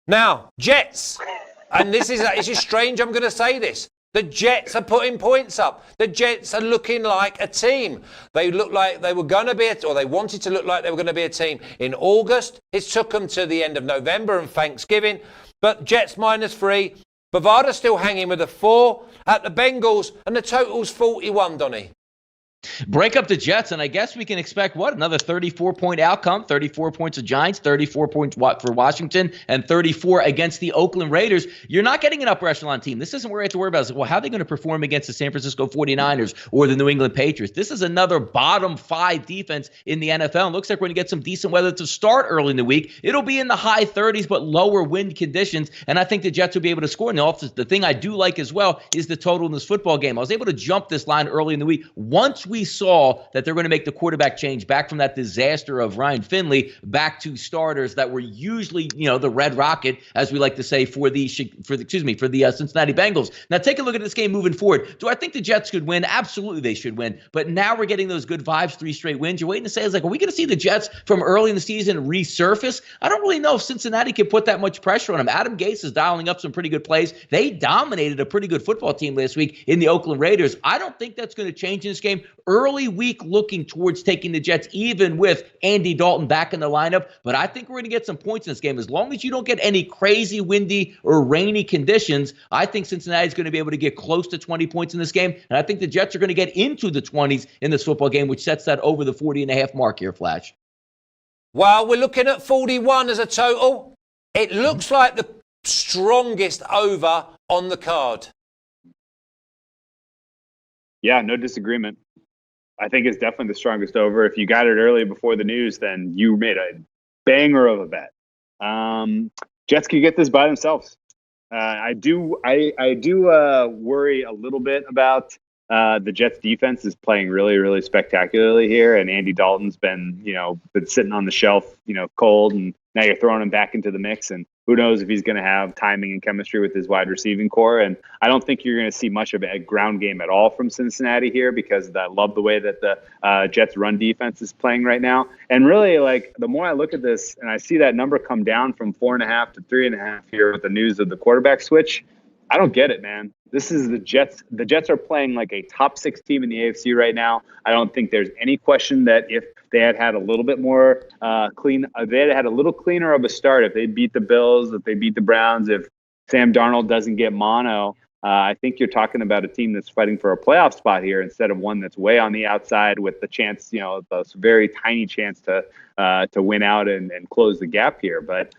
Now, Jets, and this is strange, I'm going to say this. The Jets are putting points up. The Jets are looking like a team. They look like they were going to be, or they wanted to look like they were going to be a team in August. It took them to the end of November and Thanksgiving. But Jets -3. Bovada still hanging with a 4 at the Bengals, and the total's 41, Donnie. Break up the Jets, and I guess we can expect, another 34-point outcome, 34 points of Giants, 34 points for Washington, and 34 against the Oakland Raiders. You're not getting an upper echelon team. This isn't where you have to worry about, how are they going to perform against the San Francisco 49ers or the New England Patriots? This is another bottom 5 defense in the NFL. It looks like we're going to get some decent weather to start early in the week. It'll be in the high 30s, but lower wind conditions, and I think the Jets will be able to score. And the thing I do like as well is the total in this football game. I was able to jump this line early in the week. Once we saw that they're going to make the quarterback change back from that disaster of Ryan Finley back to starters that were usually, the Red Rocket, as we like to say, for the Cincinnati Bengals. Now take a look at this game moving forward. Do I think the Jets could win? Absolutely, they should win. But now we're getting those good vibes, 3 straight wins. You're waiting to say, are we going to see the Jets from early in the season resurface? I don't really know if Cincinnati can put that much pressure on them. Adam Gase is dialing up some pretty good plays. They dominated a pretty good football team last week in the Oakland Raiders. I don't think that's going to change in this game. Early week looking towards taking the Jets, even with Andy Dalton back in the lineup. But I think we're going to get some points in this game. As long as you don't get any crazy windy or rainy conditions, I think Cincinnati is going to be able to get close to 20 points in this game. And I think the Jets are going to get into the 20s in this football game, which sets that over the 40.5 mark here, Flash. Well, we're looking at 41 as a total. It looks like the strongest over on the card. Yeah, no disagreement. I think it's definitely the strongest over. If you got it early before the news, then you made a banger of a bet. Jets could get this by themselves. I do worry a little bit about the Jets defense is playing really, really spectacularly here, and Andy Dalton's been sitting on the shelf, cold, and now you're throwing him back into the mix, and who knows if he's going to have timing and chemistry with his wide receiving core. And I don't think you're going to see much of a ground game at all from Cincinnati here, because I love the way that the Jets run defense is playing right now. And really, the more I look at this and I see that number come down from 4.5 to 3.5 here with the news of the quarterback switch, I don't get it, man. This is the Jets. The Jets are playing like a top 6 team in the AFC right now. I don't think there's any question that if they had a little bit more they had a little cleaner of a start, if they beat the Bills, if they beat the Browns, if Sam Darnold doesn't get mono, I think you're talking about a team that's fighting for a playoff spot here instead of one that's way on the outside with the chance, the very tiny chance to win out and close the gap here. But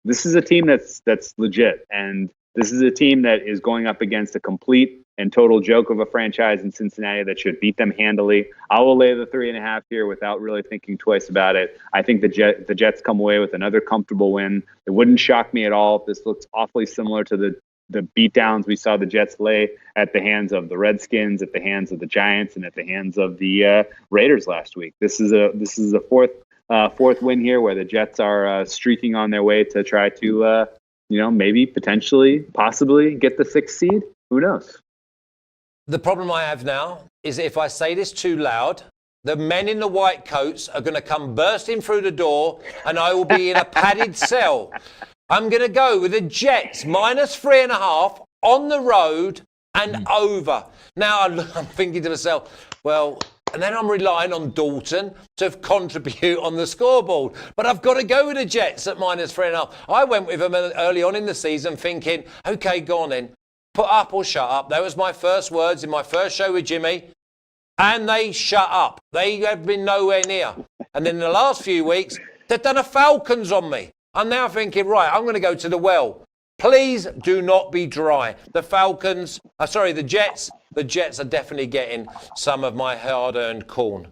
this is a team that's legit, and this is a team that is going up against a complete and total joke of a franchise in Cincinnati that should beat them handily. I will lay the 3.5 here without really thinking twice about it. I think the Jets come away with another comfortable win. It wouldn't shock me at all if this looks awfully similar to the beatdowns we saw the Jets lay at the hands of the Redskins, at the hands of the Giants, and at the hands of the Raiders last week. This is a fourth win here where the Jets are streaking on their way to try to maybe possibly get the 6th seed. Who knows? The problem I have now is if I say this too loud, the men in the white coats are going to come bursting through the door and I will be in a padded cell. I'm going to go with the Jets -3.5 on the road and over. Now I'm thinking to myself, and then I'm relying on Dalton to contribute on the scoreboard. But I've got to go with the Jets at -3.5. I went with them early on in the season thinking, okay, go on then. Put up or shut up. That was my first words in my first show with Jimmy. And they shut up. They have been nowhere near. And then in the last few weeks, they've done a Falcons on me. I'm now thinking, right, I'm going to go to the well. Please do not be dry. The Jets are definitely getting some of my hard-earned corn.